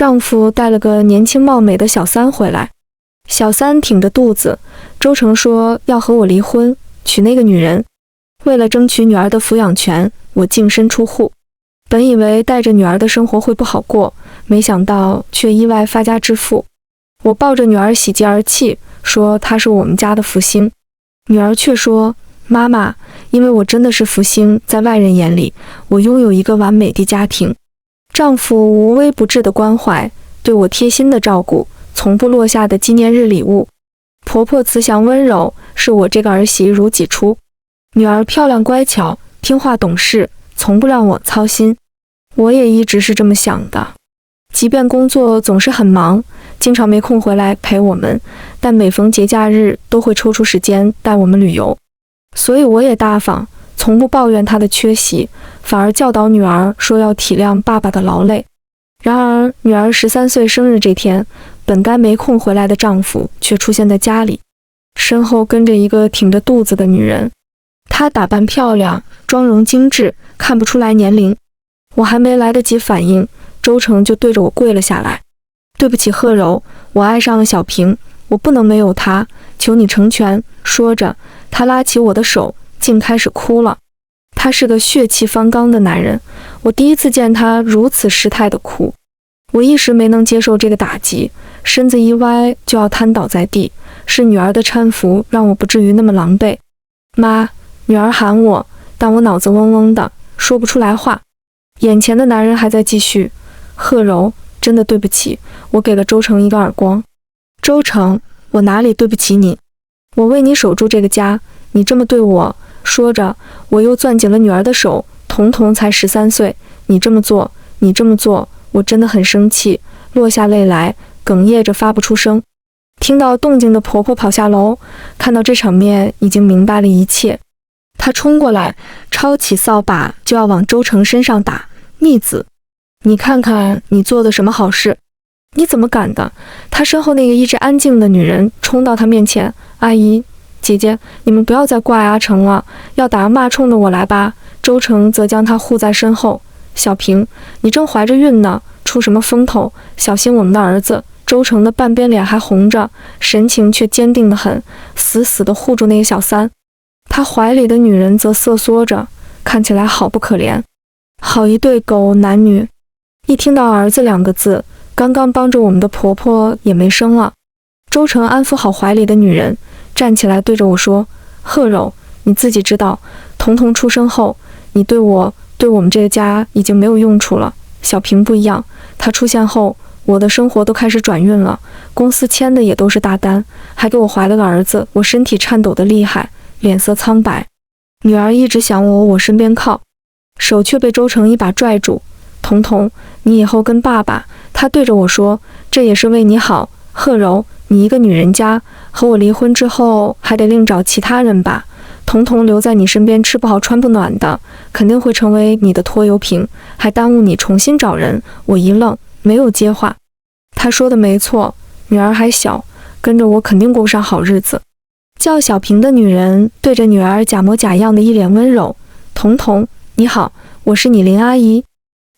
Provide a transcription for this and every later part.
丈夫带了个年轻貌美的小三回来，小三挺着肚子，周成说要和我离婚，娶那个女人。为了争取女儿的抚养权，我净身出户。本以为带着女儿的生活会不好过，没想到却意外发家致富。我抱着女儿喜极而泣，说她是我们家的福星。女儿却说，妈妈，因为我真的是福星，在外人眼里，我拥有一个完美的家庭。丈夫无微不至的关怀，对我贴心的照顾，从不落下的纪念日礼物。婆婆慈祥温柔，是我这个儿媳如己出。女儿漂亮乖巧，听话懂事，从不让我操心。我也一直是这么想的。即便工作总是很忙，经常没空回来陪我们，但每逢节假日都会抽出时间带我们旅游。所以我也大方，从不抱怨她的缺席，反而教导女儿说要体谅爸爸的劳累。然而女儿13岁生日这天，本该没空回来的丈夫却出现在家里，身后跟着一个挺着肚子的女人。她打扮漂亮，妆容精致，看不出来年龄。我还没来得及反应，周成就对着我跪了下来。对不起贺柔，我爱上了小平，我不能没有她，求你成全。说着，他拉起我的手，竟开始哭了。他是个血气方刚的男人，我第一次见他如此失态的哭。我一时没能接受这个打击，身子一歪就要瘫倒在地。是女儿的搀扶让我不至于那么狼狈。妈，女儿喊我，但我脑子嗡嗡的，说不出来话。眼前的男人还在继续，贺柔，真的对不起，我给了周成一个耳光。周成，我哪里对不起你？我为你守住这个家，你这么对我。说着，我又攥紧了女儿的手。彤彤才13岁，你这么做，我真的很生气，落下泪来，哽咽着发不出声。听到动静的婆婆跑下楼，看到这场面，已经明白了一切。她冲过来，抄起扫把就要往周成身上打。逆子，你看看你做的什么好事？你怎么敢的？他身后那个一直安静的女人冲到他面前，阿姨，姐姐，你们不要再怪阿成了，要打骂冲着我来吧。周成则将她护在身后。小平，你正怀着孕呢，出什么风头？小心我们的儿子。周成的半边脸还红着，神情却坚定得很，死死地护住那个小三。他怀里的女人则瑟缩着，看起来好不可怜。好一对狗男女。一听到儿子2个字，刚刚帮着我们的婆婆也没声了。周成安抚好怀里的女人，站起来对着我说，贺柔，你自己知道，彤彤出生后，你对我们这个家已经没有用处了。小平不一样，她出现后，我的生活都开始转运了，公司签的也都是大单，还给我怀了个儿子。我身体颤抖得厉害，脸色苍白。女儿一直想我身边靠，手却被周成一把拽住。彤彤，你以后跟爸爸。他对着我说，这也是为你好。贺柔，你一个女人家，和我离婚之后还得另找其他人吧。彤彤留在你身边吃不好穿不暖的，肯定会成为你的拖油瓶，还耽误你重新找人。我一愣，没有接话。他说的没错，女儿还小，跟着我肯定过不上好日子。叫小平的女人对着女儿假模假样的一脸温柔，彤彤，你好，我是你林阿姨，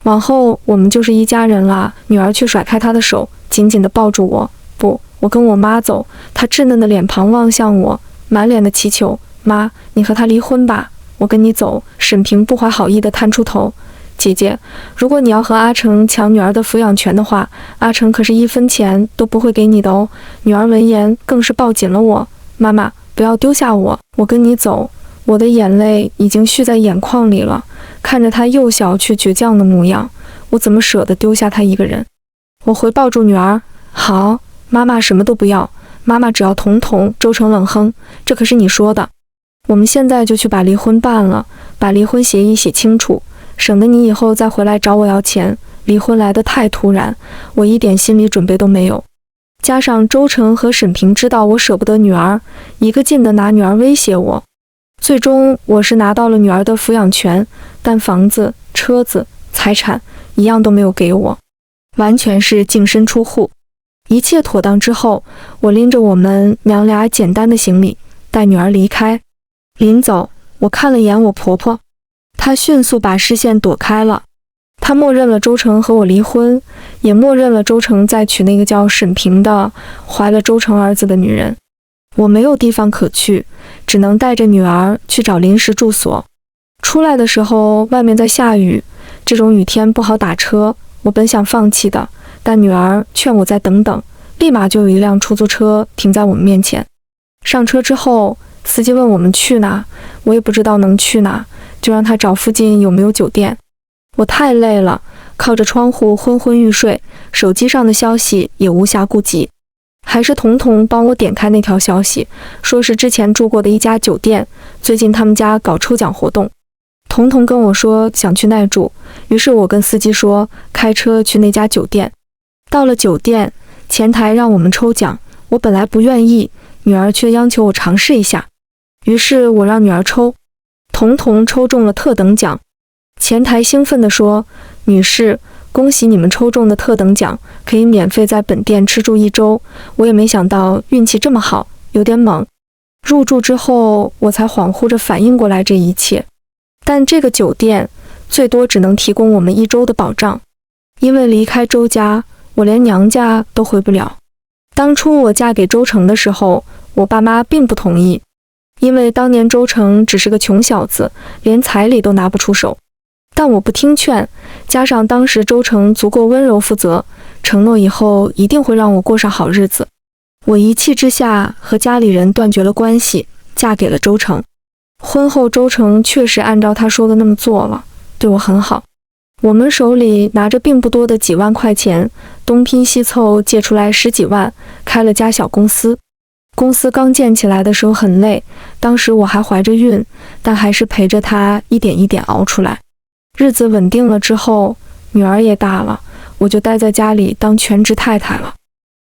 往后我们就是一家人啦。女儿却甩开她的手，紧紧地抱住我。不，我跟我妈走。她稚嫩的脸庞望向我，满脸的祈求。妈，你和他离婚吧，我跟你走。沈平不怀好意地探出头。姐姐，如果你要和阿成抢女儿的抚养权的话，阿成可是1分钱都不会给你的哦。女儿闻言更是抱紧了我。妈妈，不要丢下我，我跟你走。我的眼泪已经蓄在眼眶里了，看着她幼小却倔强的模样，我怎么舍得丢下她一个人？我回抱住女儿。好，妈妈什么都不要，妈妈只要彤彤。周成冷哼，这可是你说的。我们现在就去把离婚办了，把离婚协议写清楚，省得你以后再回来找我要钱。离婚来得太突然，我一点心理准备都没有。加上周成和沈平知道我舍不得女儿，一个劲地拿女儿威胁我。最终我是拿到了女儿的抚养权，但房子、车子、财产一样都没有给我，完全是净身出户。一切妥当之后，我拎着我们娘俩简单的行李，带女儿离开。临走，我看了眼我婆婆，她迅速把视线躲开了。他默认了周成和我离婚，也默认了周成再娶那个叫沈平的怀了周成儿子的女人。我没有地方可去，只能带着女儿去找临时住所。出来的时候，外面在下雨，这种雨天不好打车，我本想放弃的，但女儿劝我再等等，立马就有一辆出租车停在我们面前。上车之后，司机问我们去哪，我也不知道能去哪，就让他找附近有没有酒店。我太累了，靠着窗户昏昏欲睡，手机上的消息也无暇顾及。还是彤彤帮我点开那条消息，说是之前住过的一家酒店，最近他们家搞抽奖活动。彤彤跟我说想去那住，于是我跟司机说开车去那家酒店。到了酒店，前台让我们抽奖，我本来不愿意，女儿却央求我尝试一下，于是我让女儿抽。彤彤抽中了特等奖。前台兴奋地说：“女士，恭喜你们抽中的特等奖，可以免费在本店吃住1周。”我也没想到运气这么好，有点猛。入住之后，我才恍惚着反应过来这一切。但这个酒店最多只能提供我们1周的保障，因为离开周家，我连娘家都回不了。当初我嫁给周成的时候，我爸妈并不同意，因为当年周成只是个穷小子，连彩礼都拿不出手。但我不听劝，加上当时周成足够温柔负责，承诺以后一定会让我过上好日子。我一气之下和家里人断绝了关系，嫁给了周成。婚后周成确实按照他说的那么做了，对我很好。我们手里拿着并不多的几万块钱，东拼西凑借出来10几万，开了家小公司。公司刚建起来的时候很累，当时我还怀着孕，但还是陪着他一点一点熬出来。日子稳定了之后，女儿也大了，我就待在家里当全职太太了。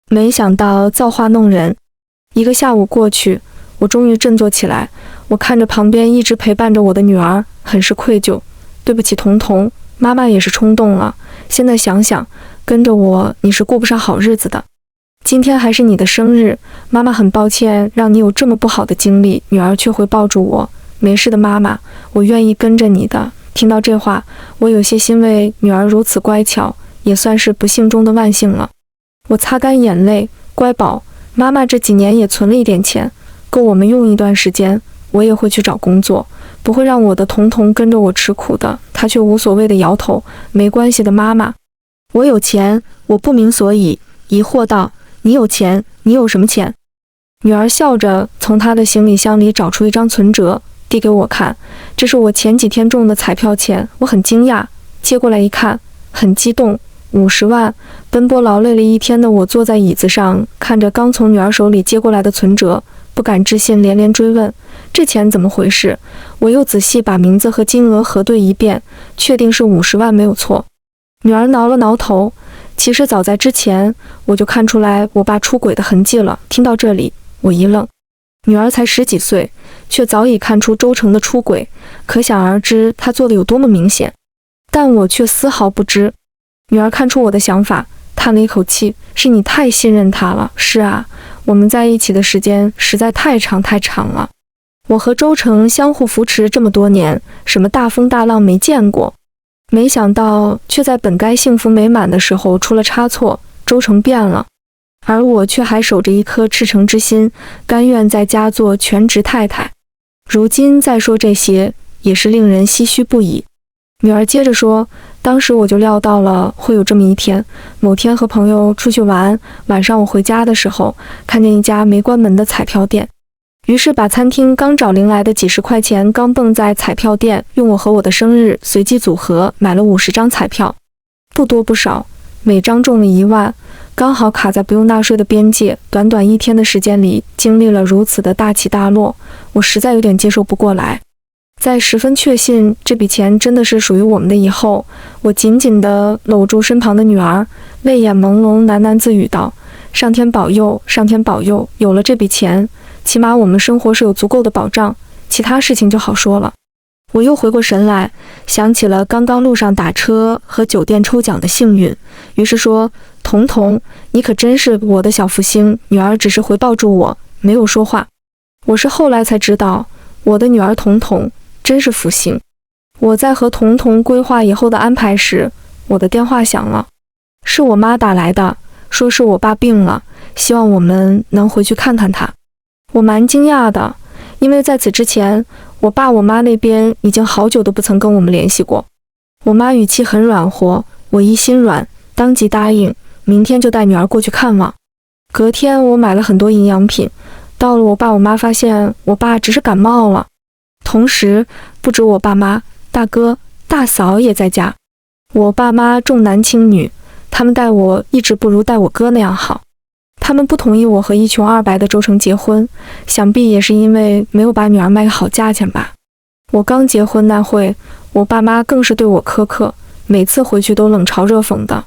没想到造化弄人，一个下午过去，我终于振作起来。我看着旁边一直陪伴着我的女儿，很是愧疚。对不起彤彤，妈妈也是冲动了。现在想想，跟着我你是过不上好日子的。今天还是你的生日，妈妈很抱歉让你有这么不好的经历。女儿却会抱住我，没事的妈妈，我愿意跟着你的。听到这话，我有些欣慰，女儿如此乖巧，也算是不幸中的万幸了。我擦干眼泪，乖宝，妈妈这几年也存了一点钱，够我们用一段时间，我也会去找工作，不会让我的彤彤跟着我吃苦的。她却无所谓的摇头，没关系的妈妈，我有钱。我不明所以，疑惑道：你有钱？你有什么钱？女儿笑着从她的行李箱里找出一张存折，递给我看，这是我前几天中的彩票钱。我很惊讶，接过来一看，很激动，50万。奔波劳累了一天的我坐在椅子上，看着刚从女儿手里接过来的存折，不敢置信，连连追问这钱怎么回事。我又仔细把名字和金额核对一遍，确定是50万没有错。女儿挠了挠头，其实早在之前我就看出来我爸出轨的痕迹了。听到这里，我一愣，女儿才10几岁，却早已看出周成的出轨，可想而知他做的有多么明显。但我却丝毫不知。女儿看出我的想法，叹了一口气，是你太信任他了。是啊，我们在一起的时间实在太长太长了。我和周成相互扶持这么多年，什么大风大浪没见过，没想到却在本该幸福美满的时候出了差错。周成变了，而我却还守着一颗赤诚之心，甘愿在家做全职太太。如今再说这些，也是令人唏嘘不已。女儿接着说，当时我就料到了会有这么一天。某天和朋友出去玩，晚上我回家的时候，看见一家没关门的彩票店，于是把餐厅刚找零来的几十块钱刚蹦在彩票店，用我和我的生日随机组合买了50张彩票，不多不少，每张中了1万，刚好卡在不用纳税的边界。短短1天的时间里，经历了如此的大起大落，我实在有点接受不过来。在十分确信这笔钱真的是属于我们的以后，我紧紧地搂住身旁的女儿，泪眼朦胧，喃喃自语道：上天保佑，上天保佑，有了这笔钱，起码我们生活是有足够的保障，其他事情就好说了。我又回过神来，想起了刚刚路上打车和酒店抽奖的幸运，于是说：彤彤，你可真是我的小福星。女儿只是回抱住我，没有说话。我是后来才知道，我的女儿彤彤真是福星。我在和彤彤规划以后的安排时，我的电话响了，是我妈打来的，说是我爸病了，希望我们能回去看看他。我蛮惊讶的，因为在此之前，我爸我妈那边已经好久都不曾跟我们联系过。我妈语气很软和，我一心软，当即答应，明天就带女儿过去看望。隔天我买了很多营养品，到了我爸我妈发现我爸只是感冒了。同时，不止我爸妈，大哥、大嫂也在家。我爸妈重男轻女，他们待我一直不如待我哥那样好。他们不同意我和一穷二白的周成结婚，想必也是因为没有把女儿卖个好价钱吧。我刚结婚那会，我爸妈更是对我苛刻，每次回去都冷嘲热讽的。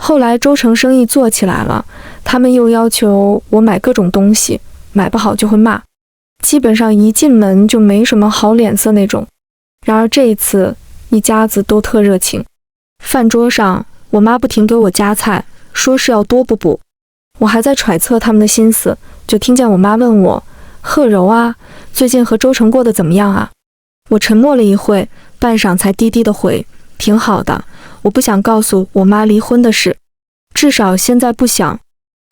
后来周成生意做起来了，他们又要求我买各种东西，买不好就会骂，基本上一进门就没什么好脸色那种。然而这一次，一家子都特热情。饭桌上，我妈不停给我夹菜，说是要多补补。我还在揣测他们的心思，就听见我妈问我：“贺柔啊，最近和周成过得怎么样啊？”我沉默了一会，半晌才低低的回：“挺好的，我不想告诉我妈离婚的事，至少现在不想。”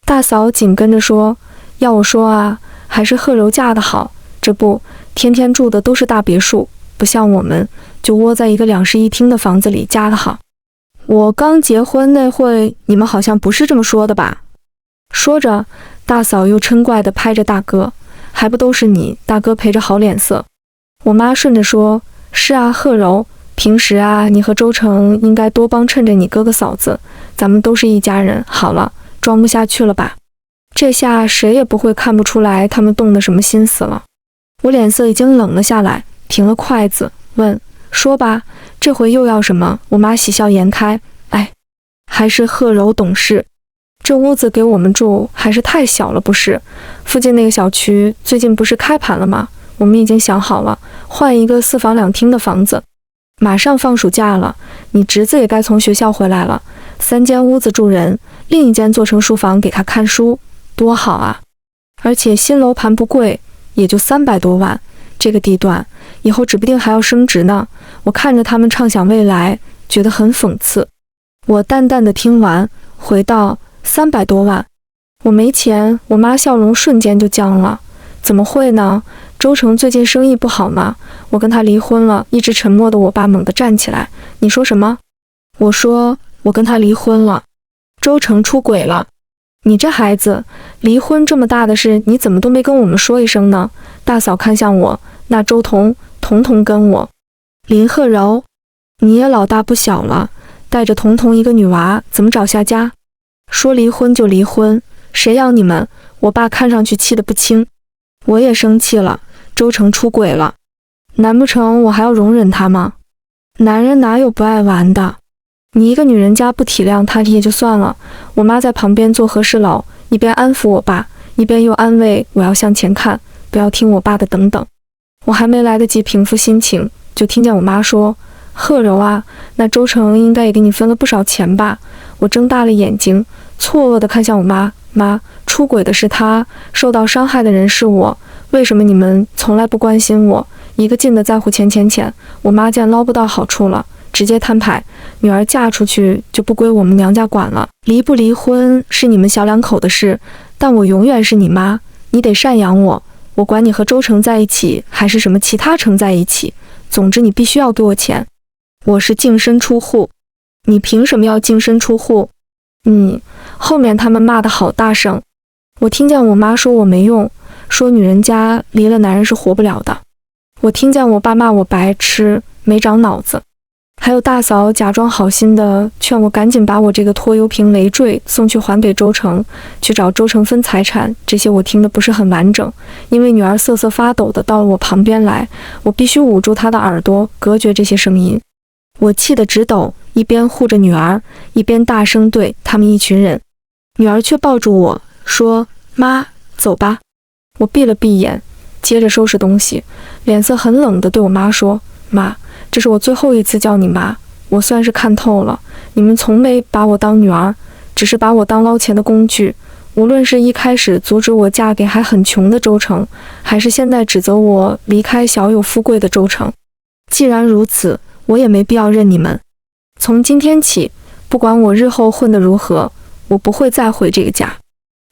大嫂紧跟着说：“要我说啊，还是贺柔嫁得好，这不，天天住的都是大别墅，不像我们，就窝在一个2室1厅的房子里嫁得好。我刚结婚那会，你们好像不是这么说的吧？”说着，大嫂又嗔怪地拍着大哥：“还不都是你大哥陪着好脸色？”我妈顺着说：“是啊，贺柔，平时啊，你和周成应该多帮衬着你哥哥嫂子，咱们都是一家人。好了，装不下去了吧？这下谁也不会看不出来他们动的什么心思了。”我脸色已经冷了下来，停了筷子，问：“说吧，这回又要什么？”我妈喜笑颜开：“哎，还是贺柔懂事。这屋子给我们住还是太小了，不是？附近那个小区最近不是开盘了吗？我们已经想好了，换一个4房2厅的房子。马上放暑假了，你侄子也该从学校回来了，3间屋子住人，另一间做成书房给他看书，多好啊！而且新楼盘不贵，也就300多万，这个地段以后指不定还要升值呢。”我看着他们畅想未来，觉得很讽刺。我淡淡的听完，回道：“300多万，我没钱。”我妈笑容瞬间就僵了：“怎么会呢？周成最近生意不好吗？我跟他离婚了。”一直沉默的我爸猛地站起来：“你说什么？”我说：“我跟他离婚了，周成出轨了。”你这孩子，离婚这么大的事，你怎么都没跟我们说一声呢？大嫂看向我：“那周彤跟我。”林贺柔，你也老大不小了，带着彤一个女娃，怎么找下家？说离婚就离婚，谁养你们？我爸看上去气得不轻。我也生气了，周成出轨了，难不成我还要容忍他吗？男人哪有不爱玩的？你一个女人家不体谅他也就算了，我妈在旁边做和事佬，一边安抚我爸，一边又安慰我要向前看，不要听我爸的等等。我还没来得及平复心情，就听见我妈说：“贺柔啊，那周成应该也给你分了不少钱吧？”我睁大了眼睛，错愕地看向我妈：“妈，出轨的是他，受到伤害的人是我，为什么你们从来不关心我？一个劲的在乎钱。”我妈见捞不到好处了，直接摊牌：“女儿嫁出去就不归我们娘家管了，离不离婚是你们小两口的事，但我永远是你妈，你得赡养我。我管你和周成在一起，还是什么其他成在一起，总之你必须要给我钱。我是净身出户。”“你凭什么要净身出户？”“后面他们骂得好大声，我听见我妈说我没用，说女人家离了男人是活不了的。我听见我爸骂我白痴，没长脑子。还有大嫂假装好心的劝我赶紧把我这个拖油瓶累赘送去还给周成，去找周成分财产。这些我听得不是很完整，因为女儿瑟瑟发抖的到了我旁边来，我必须捂住她的耳朵，隔绝这些声音。我气得直抖，一边护着女儿，一边大声对他们一群人。女儿却抱住我说：“妈，走吧。”我闭了闭眼，接着收拾东西，脸色很冷地对我妈说：“妈，这是我最后一次叫你妈，我算是看透了，你们从没把我当女儿，只是把我当捞钱的工具。无论是一开始阻止我嫁给还很穷的周成，还是现在指责我离开小有富贵的周成，既然如此，我也没必要认你们。从今天起，不管我日后混得如何，我不会再回这个家。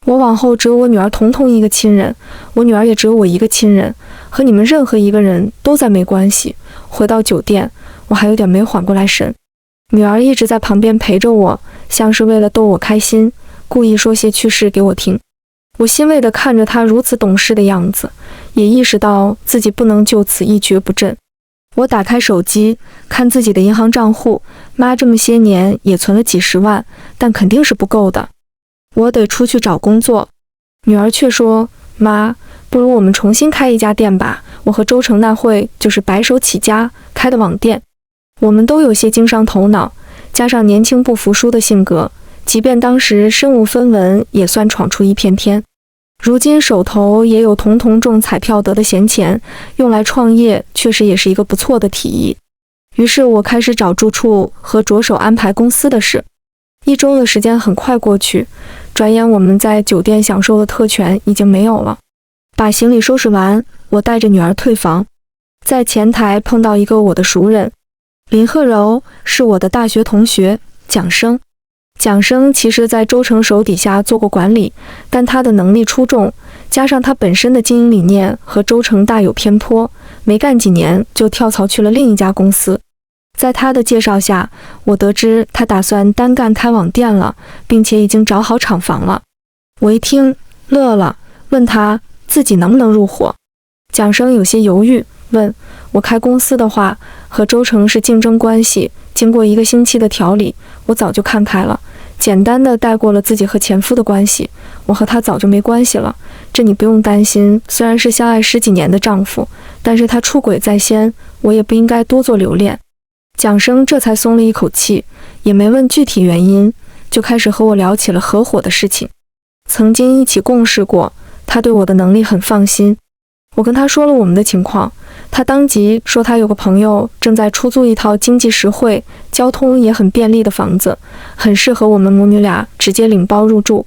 我往后只有我女儿彤彤一个亲人，我女儿也只有我一个亲人，和你们任何一个人都再没关系。回到酒店，我还有点没缓过来神。女儿一直在旁边陪着我，像是为了逗我开心，故意说些趣事给我听。我欣慰地看着她如此懂事的样子，也意识到自己不能就此一蹶不振。我打开手机，看自己的银行账户，妈这么些年也存了几十万，但肯定是不够的。我得出去找工作。女儿却说，妈，不如我们重新开一家店吧，我和周成那会就是白手起家开的网店。我们都有些经商头脑，加上年轻不服输的性格，即便当时身无分文，也算闯出一片天。如今手头也有彤彤中彩票得的闲钱，用来创业确实也是一个不错的提议。于是我开始找住处和着手安排公司的事。1周的时间很快过去，转眼我们在酒店享受的特权已经没有了。把行李收拾完，我带着女儿退房，在前台碰到一个我的熟人，林鹤柔，是我的大学同学，蒋生。蒋生其实在周成手底下做过管理，但他的能力出众，加上他本身的经营理念和周成大有偏颇，没干几年就跳槽去了另一家公司。在他的介绍下，我得知他打算单干开网店了，并且已经找好厂房了。我一听乐了，问他自己能不能入伙。蒋生有些犹豫，问我开公司的话，和周成是竞争关系，经过1个星期的调理，我早就看开了，简单的带过了自己和前夫的关系，我和他早就没关系了，这你不用担心。虽然是相爱10几年的丈夫，但是他出轨在先，我也不应该多做留恋。蒋生这才松了一口气，也没问具体原因，就开始和我聊起了合伙的事情。曾经一起共事过，他对我的能力很放心。我跟他说了我们的情况，他当即说他有个朋友正在出租一套经济实惠、交通也很便利的房子，很适合我们母女俩直接领包入住。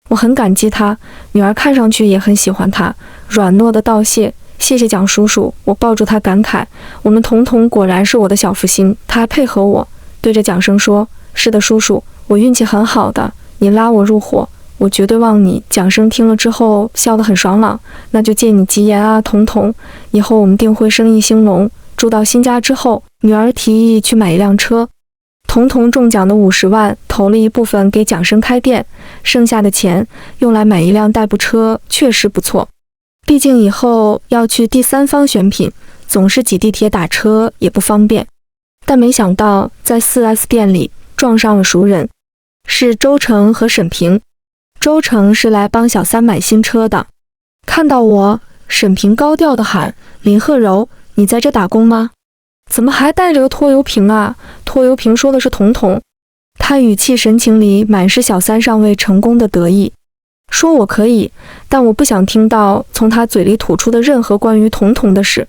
我很感激他，女儿看上去也很喜欢他，软糯的道谢。谢谢蒋叔叔，我抱住他感慨，我们彤彤果然是我的小福星。他还配合我，对着蒋生说，是的叔叔，我运气很好的，你拉我入伙，我绝对忘你。蒋生听了之后笑得很爽朗，那就借你吉言啊，彤彤，以后我们定会生意兴隆。住到新家之后，女儿提议去买一辆车，彤彤中奖的50万投了一部分给蒋生开店，剩下的钱用来买一辆代步车，确实不错。毕竟以后要去第三方选品，总是挤地铁打车也不方便。但没想到在 4S 店里撞上了熟人，是周成和沈平。周成是来帮小三买新车的，看到我，沈平高调地喊，林鹤柔，你在这打工吗？怎么还带着个拖油瓶啊？拖油瓶说的是彤彤。他语气神情里满是小三上位成功的得意，说我可以，但我不想听到从他嘴里吐出的任何关于彤彤的事。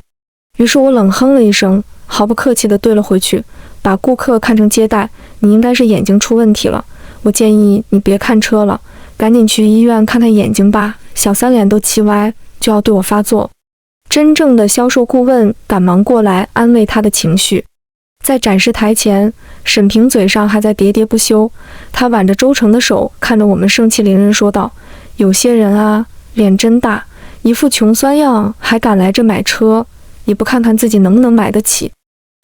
于是我冷哼了一声，毫不客气地对了回去，把顾客看成接待，你应该是眼睛出问题了，我建议你别看车了，赶紧去医院看看眼睛吧。小三脸都气歪，就要对我发作。真正的销售顾问赶忙过来安慰他的情绪。在展示台前，沈平嘴上还在喋喋不休，他挽着周成的手，看着我们盛气凌人说道，有些人啊，脸真大，一副穷酸样，还敢来这买车，也不看看自己能不能买得起。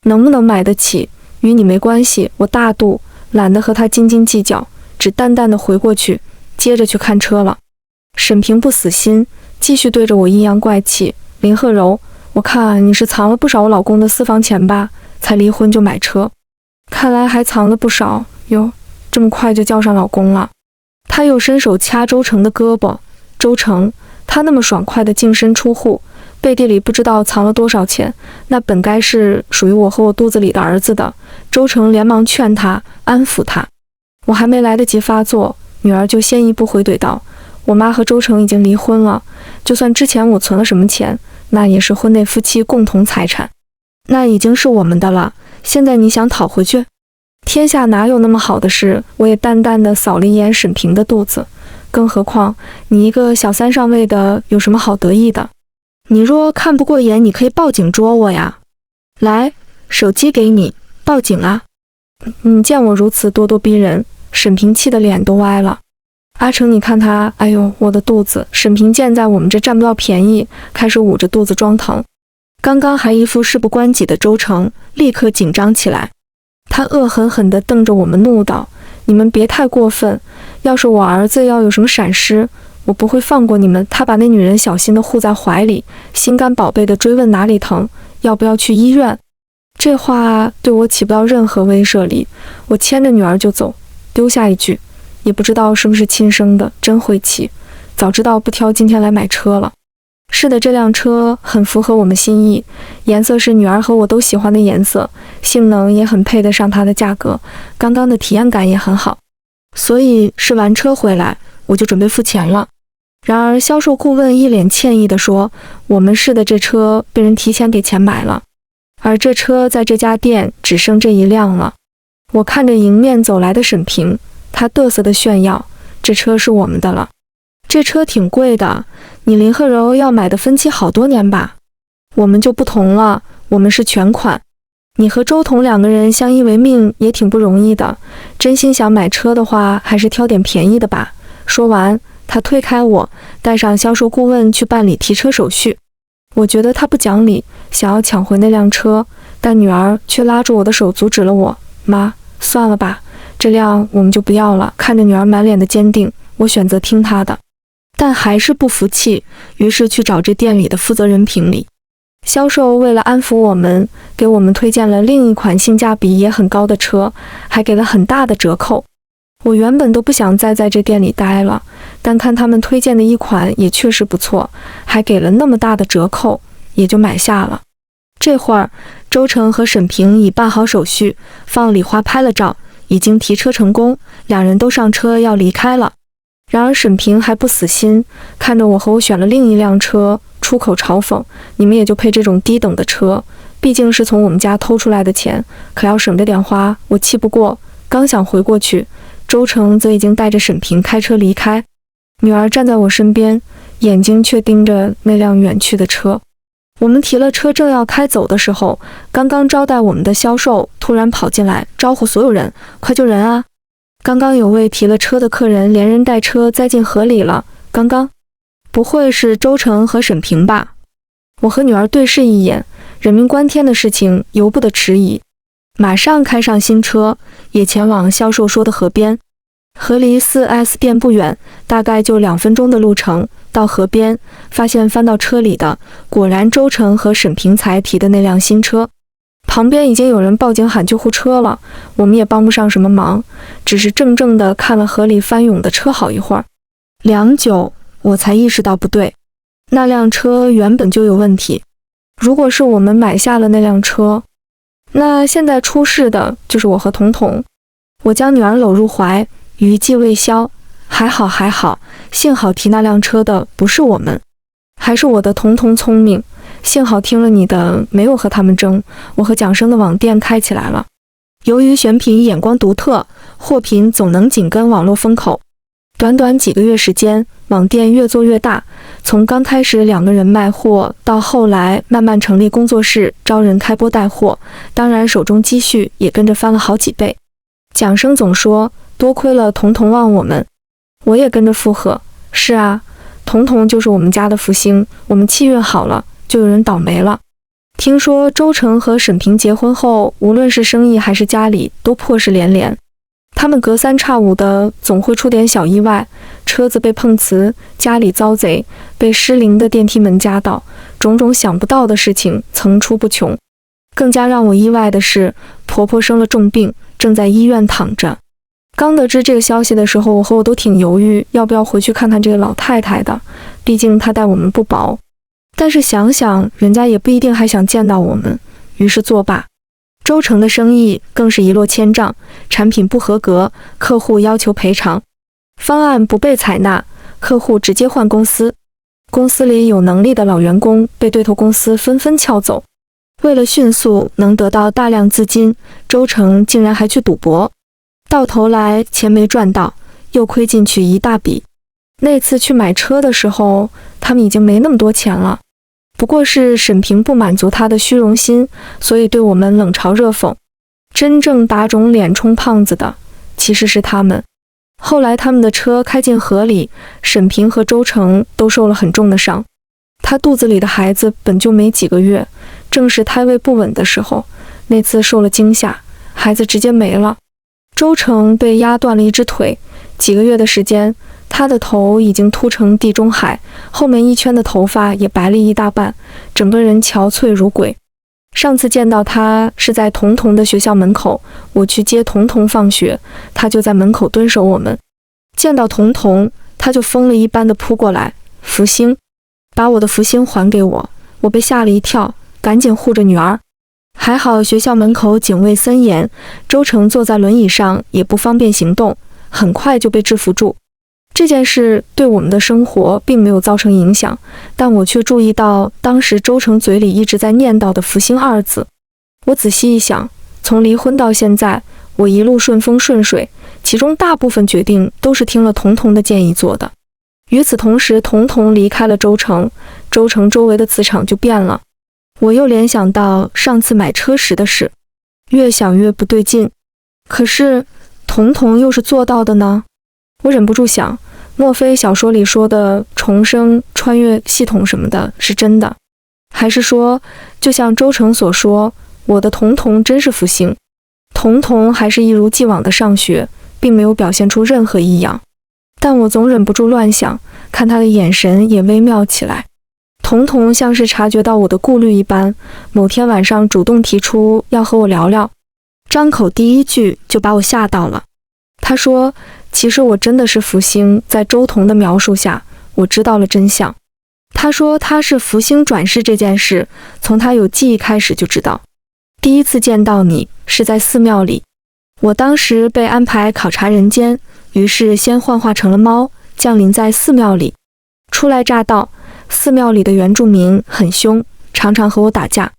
能不能买得起与你没关系，我大度，懒得和他斤斤计较，只淡淡的回过去，接着去看车了。沈平不死心，继续对着我阴阳怪气，林鹤柔，我看你是藏了不少我老公的私房钱吧，才离婚就买车，看来还藏了不少哟，这么快就叫上老公了。他又伸手掐周成的胳膊，周成，他那么爽快的净身出户，背地里不知道藏了多少钱，那本该是属于我和我肚子里的儿子的。周成连忙劝他，安抚他。我还没来得及发作，女儿就先一步回怼道，我妈和周成已经离婚了，就算之前我存了什么钱，那也是婚内夫妻共同财产，那已经是我们的了，现在你想讨回去？天下哪有那么好的事？我也淡淡的扫了一眼沈平的肚子，更何况你一个小三上位的，有什么好得意的？你若看不过眼，你可以报警捉我呀。来，手机给你，报警啊。你见我如此咄咄逼人，沈平气得脸都歪了。阿成，你看他，哎呦，我的肚子！沈平见在我们这占不到便宜，开始捂着肚子装疼。刚刚还一副事不关己的周成立刻紧张起来，他恶狠狠地瞪着我们怒道：你们别太过分，要是我儿子要有什么闪失，我不会放过你们。他把那女人小心地护在怀里，心肝宝贝地追问哪里疼，要不要去医院。这话对我起不到任何威慑力，我牵着女儿就走，丢下一句也不知道是不是亲生的，真晦气，早知道不挑今天来买车了。是的，这辆车很符合我们心意，颜色是女儿和我都喜欢的颜色，性能也很配得上它的价格，刚刚的体验感也很好，所以试完车回来我就准备付钱了。然而销售顾问一脸歉意地说，我们试的这车被人提前给钱买了，而这车在这家店只剩这一辆了。我看着迎面走来的沈平，他嘚瑟地炫耀，这车是我们的了。这车挺贵的，你林鹤柔要买的分期好多年吧？我们就不同了，我们是全款。你和周彤两个人相依为命也挺不容易的，真心想买车的话，还是挑点便宜的吧。说完，他推开我，带上销售顾问去办理提车手续。我觉得他不讲理，想要抢回那辆车，但女儿却拉住我的手阻止了我。妈，算了吧，这辆我们就不要了。看着女儿满脸的坚定，我选择听她的，但还是不服气，于是去找这店里的负责人评理。销售为了安抚我们，给我们推荐了另一款性价比也很高的车，还给了很大的折扣。我原本都不想再在这店里待了，但看他们推荐的一款也确实不错，还给了那么大的折扣，也就买下了。这会儿，周成和沈平已办好手续，放礼花拍了照，已经提车成功，两人都上车要离开了。然而沈平还不死心，看着我和我选了另一辆车，出口嘲讽：你们也就配这种低等的车，毕竟是从我们家偷出来的钱，可要省着点花。我气不过，刚想回过去，周成则已经带着沈平开车离开。女儿站在我身边，眼睛却盯着那辆远去的车。我们提了车正要开走的时候，刚刚招待我们的销售突然跑进来招呼所有人：快救人啊！刚刚有位提了车的客人连人带车栽进河里了。刚刚不会是周成和沈平吧？我和女儿对视一眼，人命关天的事情由不得迟疑，马上开上新车，也前往销售说的河边。河离 4S 店不远，大概就2分钟的路程。到河边，发现翻到车里的果然周成和沈平才提的那辆新车。旁边已经有人报警喊救护车了，我们也帮不上什么忙，只是怔怔地看了河里翻涌的车好一会儿。良久，我才意识到不对，那辆车原本就有问题。如果是我们买下了那辆车，那现在出事的就是我和彤彤。我将女儿搂入怀，余悸未消。还好还好，幸好提那辆车的不是我们，还是我的彤彤聪明，幸好听了你的，没有和他们争。我和蒋生的网店开起来了，由于选品眼光独特，货品总能紧跟网络风口。短短几个月时间，网店越做越大，从刚开始2个人卖货，到后来慢慢成立工作室，招人开播带货，当然手中积蓄也跟着翻了好几倍。蒋生总说多亏了彤彤旺我们，我也跟着附和，是啊，彤彤就是我们家的福星，我们气运好了，就有人倒霉了。听说周成和沈平结婚后，无论是生意还是家里都破事连连，他们隔三差五的总会出点小意外，车子被碰瓷，家里遭贼，被失灵的电梯门夹到，种种想不到的事情层出不穷。更加让我意外的是，婆婆生了重病，正在医院躺着。刚得知这个消息的时候，我和我都挺犹豫，要不要回去看看这个老太太的，毕竟她待我们不薄。但是想想，人家也不一定还想见到我们，于是作罢。周成的生意更是一落千丈，产品不合格，客户要求赔偿，方案不被采纳，客户直接换公司。公司里有能力的老员工被对头公司纷纷撬走。为了迅速能得到大量资金，周成竟然还去赌博，到头来钱没赚到，又亏进去一大笔。那次去买车的时候，他们已经没那么多钱了，不过是沈平不满足他的虚荣心，所以对我们冷嘲热讽。真正打肿脸充胖子的其实是他们。后来他们的车开进河里，沈平和周成都受了很重的伤。他肚子里的孩子本就没几个月，正是胎位不稳的时候，那次受了惊吓，孩子直接没了。周成被压断了一只腿，几个月的时间，他的头已经秃成地中海，后面一圈的头发也白了一大半，整个人憔悴如鬼。上次见到他是在童童的学校门口，我去接童童放学，他就在门口蹲守我们。见到童童，他就疯了一般的扑过来，福星，把我的福星还给我。我被吓了一跳，赶紧护着女儿。还好学校门口警卫森严，周成坐在轮椅上也不方便行动，很快就被制服住。这件事对我们的生活并没有造成影响，但我却注意到当时周成嘴里一直在念叨的福星二字。我仔细一想，从离婚到现在，我一路顺风顺水，其中大部分决定都是听了童童的建议做的。与此同时，童童离开了周成，周成周围的磁场就变了。我又联想到上次买车时的事，越想越不对劲。可是童童又是做到的呢？我忍不住想，莫非小说里说的重生、穿越系统什么的是真的？还是说，就像周成所说，我的童童真是福星？童童还是一如既往的上学，并没有表现出任何异样。但我总忍不住乱想，看他的眼神也微妙起来。童童像是察觉到我的顾虑一般，某天晚上主动提出要和我聊聊，张口第一句就把我吓到了。他说，其实我真的是福星，在周彤的描述下，我知道了真相。他说他是福星转世这件事，从他有记忆开始就知道。第一次见到你是在寺庙里，我当时被安排考察人间，于是先幻化成了猫，降临在寺庙里。初来乍到，寺庙里的原住民很凶，常常和我打架。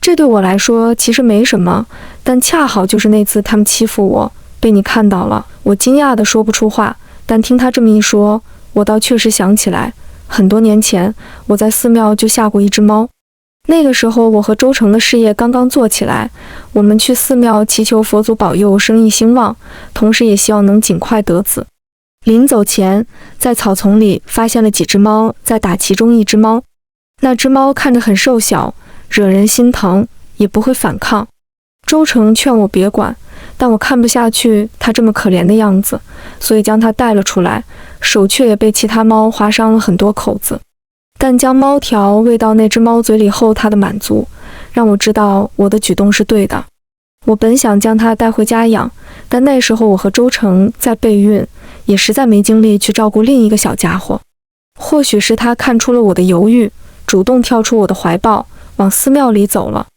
这对我来说其实没什么，但恰好就是那次他们欺负我，被你看到了。我惊讶地说不出话，但听他这么一说，我倒确实想起来，很多年前我在寺庙就下过一只猫。那个时候我和周成的事业刚刚做起来，我们去寺庙祈求佛祖保佑生意兴旺，同时也希望能尽快得子。临走前，在草丛里发现了几只猫在打其中一只猫，那只猫看着很瘦小，惹人心疼，也不会反抗。周成劝我别管，但我看不下去它这么可怜的样子，所以将它带了出来，手却也被其他猫划伤了很多口子。但将猫条喂到那只猫嘴里后，它的满足让我知道我的举动是对的。我本想将它带回家养，但那时候我和周成在备孕，也实在没精力去照顾另一个小家伙。或许是他看出了我的犹豫，主动跳出我的怀抱，往寺庙里走了。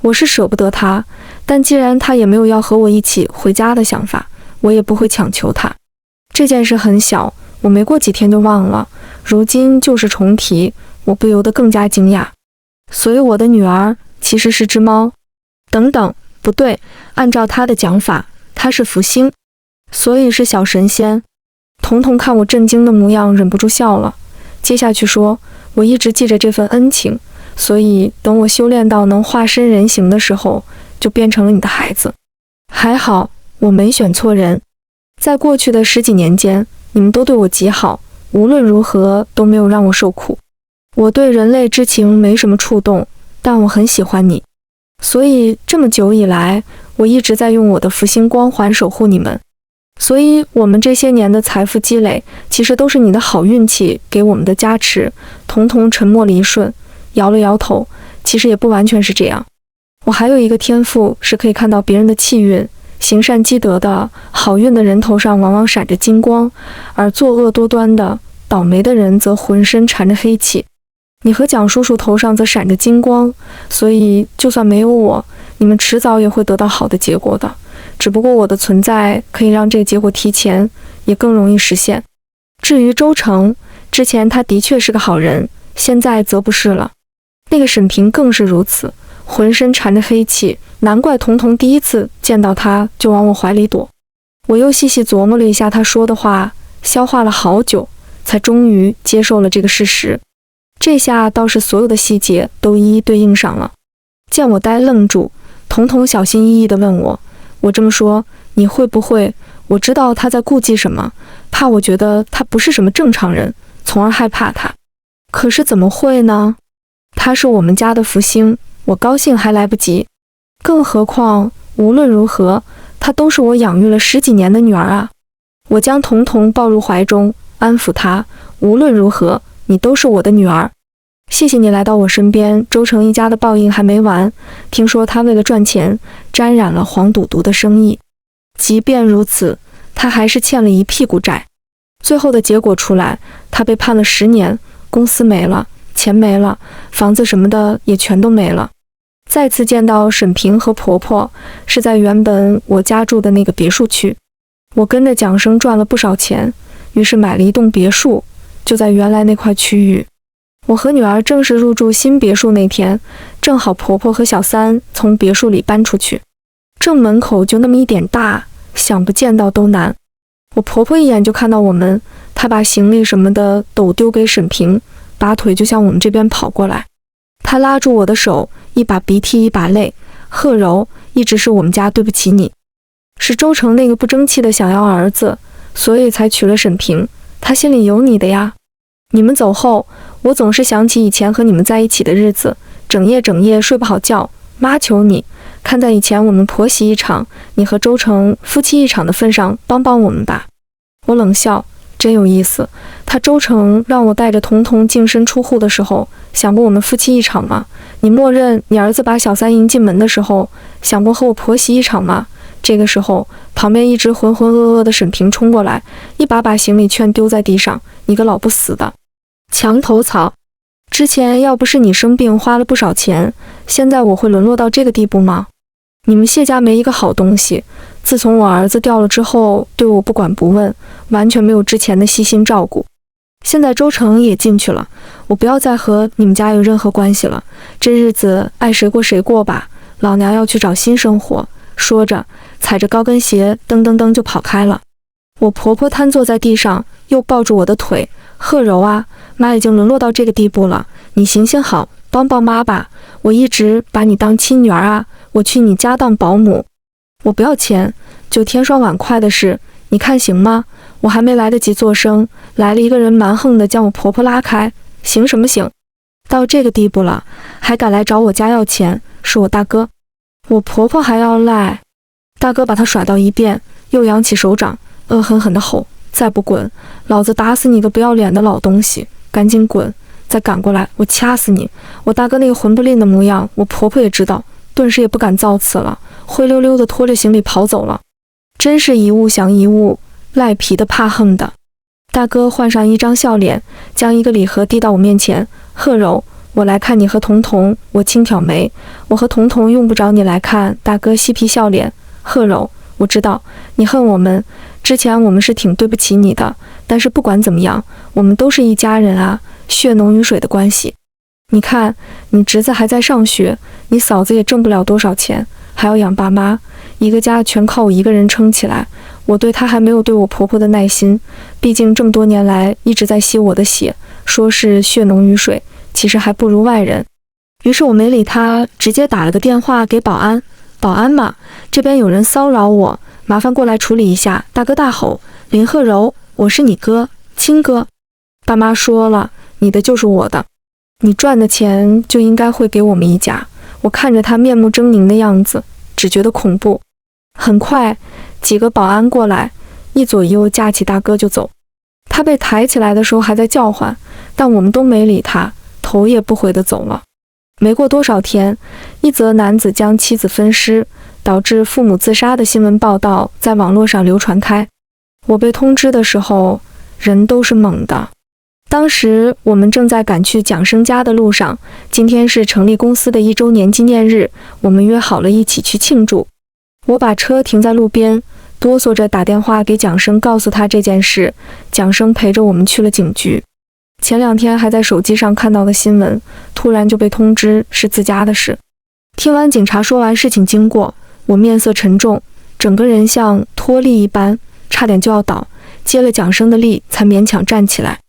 我是舍不得他，但既然他也没有要和我一起回家的想法，我也不会强求他。这件事很小，我没过几天就忘了，如今就是重提，我不由得更加惊讶。所以我的女儿其实是只猫。等等，不对，按照他的讲法，她是福星，所以是小神仙。彤彤看我震惊的模样，忍不住笑了。接下去说，我一直记着这份恩情，所以等我修炼到能化身人形的时候，就变成了你的孩子。还好我没选错人，在过去的10几年间，你们都对我极好，无论如何都没有让我受苦。我对人类之情没什么触动，但我很喜欢你，所以这么久以来，我一直在用我的福星光环守护你们。所以我们这些年的财富积累，其实都是你的好运气给我们的加持。彤彤沉默了一瞬，摇了摇头，其实也不完全是这样。我还有一个天赋，是可以看到别人的气运，行善积德的好运的人头上往往闪着金光，而作恶多端的倒霉的人则浑身缠着黑气。你和蒋叔叔头上则闪着金光，所以就算没有我，你们迟早也会得到好的结果的。只不过我的存在可以让这个结果提前，也更容易实现。至于周成，之前他的确是个好人，现在则不是了。那个沈平更是如此，浑身缠着黑气，难怪彤彤第一次见到他就往我怀里躲。我又细细琢磨了一下他说的话，消化了好久，才终于接受了这个事实。这下倒是所有的细节都一一对应上了。见我呆愣住，彤彤小心翼翼地问我，我这么说，你会不会？我知道他在顾忌什么，怕我觉得他不是什么正常人，从而害怕他。可是怎么会呢？他是我们家的福星，我高兴还来不及。更何况，无论如何，她都是我养育了10几年的女儿啊！我将彤彤抱入怀中，安抚她。无论如何，你都是我的女儿。谢谢你来到我身边。周成一家的报应还没完，听说他为了赚钱，沾染了黄赌毒的生意。即便如此，他还是欠了一屁股债。最后的结果出来，他被判了10年，公司没了，钱没了，房子什么的也全都没了。再次见到沈平和婆婆，是在原本我家住的那个别墅区。我跟着蒋生赚了不少钱，于是买了一栋别墅，就在原来那块区域。我和女儿正式入住新别墅那天，正好婆婆和小三从别墅里搬出去。正门口就那么一点大，想不见到都难。我婆婆一眼就看到我们，她把行李什么的都丢给沈平，拔腿就向我们这边跑过来。她拉住我的手，一把鼻涕一把泪。贺柔，一直是我们家对不起你，是周成那个不争气的想要儿子，所以才娶了沈平，他心里有你的呀。你们走后，我总是想起以前和你们在一起的日子，整夜睡不好觉。妈求你，看在以前我们婆媳一场，你和周成夫妻一场的份上，帮帮我们吧。我冷笑，真有意思。他周成让我带着彤彤净身出户的时候，想过我们夫妻一场吗？你默认你儿子把小三迎进门的时候，想过和我婆媳一场吗？这个时候，旁边一直浑浑噩噩的沈平冲过来，一把行李全丢在地上。你个老不死的墙头草！之前要不是你生病花了不少钱，现在我会沦落到这个地步吗？你们谢家没一个好东西，自从我儿子掉了之后，对我不管不问，完全没有之前的细心照顾。现在周成也进去了，我不要再和你们家有任何关系了，这日子爱谁过谁过吧，老娘要去找新生活。说着，踩着高跟鞋噔噔噔就跑开了。我婆婆瘫坐在地上，又抱住我的腿。贺柔啊，妈已经沦落到这个地步了，你行行好，帮帮妈吧。我一直把你当亲女儿啊，我去你家当保姆。我不要钱，就添双碗筷的事，你看行吗？我还没来得及作声，来了一个人蛮横的将我婆婆拉开。行什么行？到这个地步了，还敢来找我家要钱，是我大哥。我婆婆还要赖。大哥把她甩到一边，又扬起手掌，恶狠狠地吼，再不滚，老子打死你个不要脸的老东西，赶紧滚，再赶过来我掐死你。我大哥那个混不吝的模样，我婆婆也知道，顿时也不敢造次了，灰溜溜的拖着行李跑走了。真是一物降一物，赖皮的怕横的。大哥换上一张笑脸，将一个礼盒递到我面前。贺柔，我来看你和彤彤。我轻挑眉，我和彤彤用不着你来看。大哥嬉皮笑脸。贺柔，我知道你恨我们，之前我们是挺对不起你的，但是不管怎么样，我们都是一家人啊，血浓于水的关系。你看，你侄子还在上学，你嫂子也挣不了多少钱，还要养爸妈，一个家全靠我一个人撑起来。我对她还没有对我婆婆的耐心，毕竟这么多年来一直在吸我的血，说是血浓于水，其实还不如外人。于是我没理她，直接打了个电话给保安。保安嘛，这边有人骚扰我，麻烦过来处理一下。大哥大吼，林贺柔，我是你哥，亲哥。爸妈说了，你的就是我的，你赚的钱就应该会给我们一家。我看着他面目狰狞的样子，只觉得恐怖。很快，几个保安过来，一左一右架起大哥就走。他被抬起来的时候还在叫唤，但我们都没理他，头也不回地走了。没过多少天，一则男子将妻子分尸，导致父母自杀的新闻报道在网络上流传开。我被通知的时候，人都是懵的。当时我们正在赶去蒋生家的路上，今天是成立公司的1周年纪念日，我们约好了一起去庆祝。我把车停在路边，哆嗦着打电话给蒋生，告诉他这件事。蒋生陪着我们去了警局。前2天还在手机上看到的新闻，突然就被通知是自家的事。听完警察说完事情经过，我面色沉重，整个人像脱力一般，差点就要倒，接了蒋生的力才勉强站起来。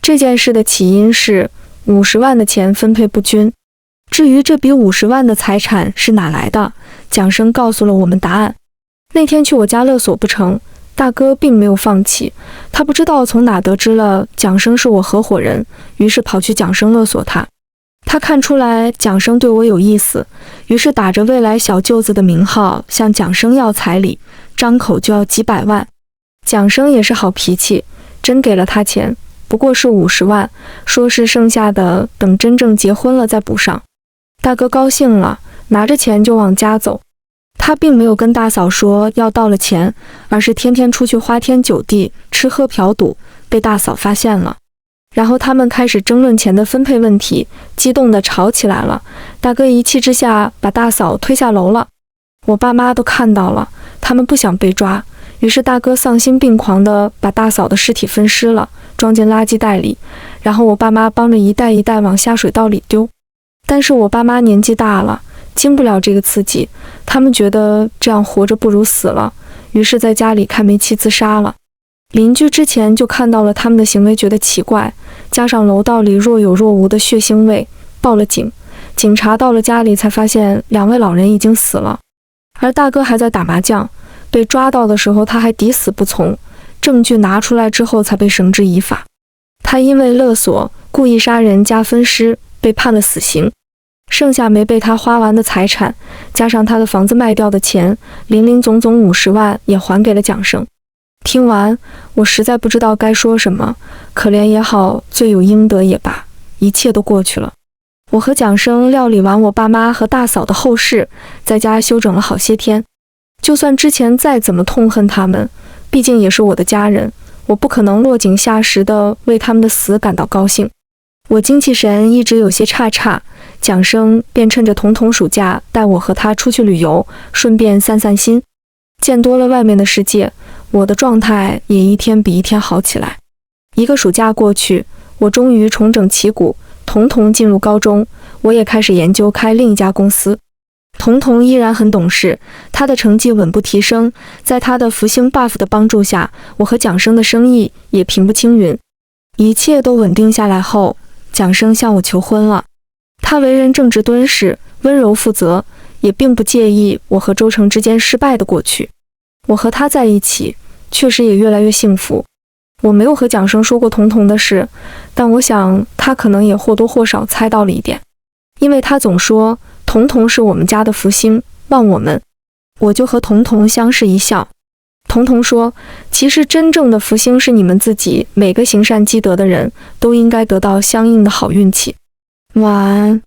这件事的起因是50万的钱分配不均。至于这笔50万的财产是哪来的，蒋生告诉了我们答案。那天去我家勒索不成，大哥并没有放弃，他不知道从哪得知了蒋生是我合伙人，于是跑去蒋生勒索他。他看出来蒋生对我有意思，于是打着未来小舅子的名号向蒋生要彩礼，张口就要几百万。蒋生也是好脾气，真给了他钱，不过是50万，说是剩下的等真正结婚了再补上。大哥高兴了，拿着钱就往家走。他并没有跟大嫂说要到了钱，而是天天出去花天酒地，吃喝嫖赌，被大嫂发现了。然后他们开始争论钱的分配问题，激动地吵起来了。大哥一气之下把大嫂推下楼了。我爸妈都看到了，他们不想被抓，于是大哥丧心病狂地把大嫂的尸体分尸了，装进垃圾袋里，然后我爸妈帮着一袋一袋往下水道里丢。但是我爸妈年纪大了，经不了这个刺激，他们觉得这样活着不如死了，于是在家里开煤气自杀了。邻居之前就看到了他们的行为，觉得奇怪，加上楼道里若有若无的血腥味，报了警。警察到了家里才发现2位老人已经死了，而大哥还在打麻将，被抓到的时候他还抵死不从，证据拿出来之后才被绳之以法。他因为勒索、故意杀人加分尸被判了死刑，剩下没被他花完的财产，加上他的房子卖掉的钱，林林总总50万也还给了蒋生。听完，我实在不知道该说什么，可怜也好，罪有应得也罢，一切都过去了。我和蒋生料理完我爸妈和大嫂的后事，在家休整了好些天。就算之前再怎么痛恨他们，毕竟也是我的家人，我不可能落井下石地为他们的死感到高兴。我精气神一直有些差，蒋生便趁着彤彤暑假带我和他出去旅游，顺便散散心，见多了外面的世界，我的状态也一天比一天好起来。1个暑假过去，我终于重整旗鼓，彤彤进入高中，我也开始研究开另一家公司。彤彤依然很懂事，他的成绩稳步提升，在他的福星 buff 的帮助下，我和蒋生的生意也平步青云。一切都稳定下来后，蒋生向我求婚了。他为人正直敦实，温柔负责，也并不介意我和周成之间失败的过去。我和他在一起，确实也越来越幸福。我没有和蒋生说过彤彤的事，但我想他可能也或多或少猜到了一点，因为他总说彤彤是我们家的福星，旺我们。我就和彤彤相视一笑。彤彤说，其实真正的福星是你们自己，每个行善积德的人都应该得到相应的好运气。晚安。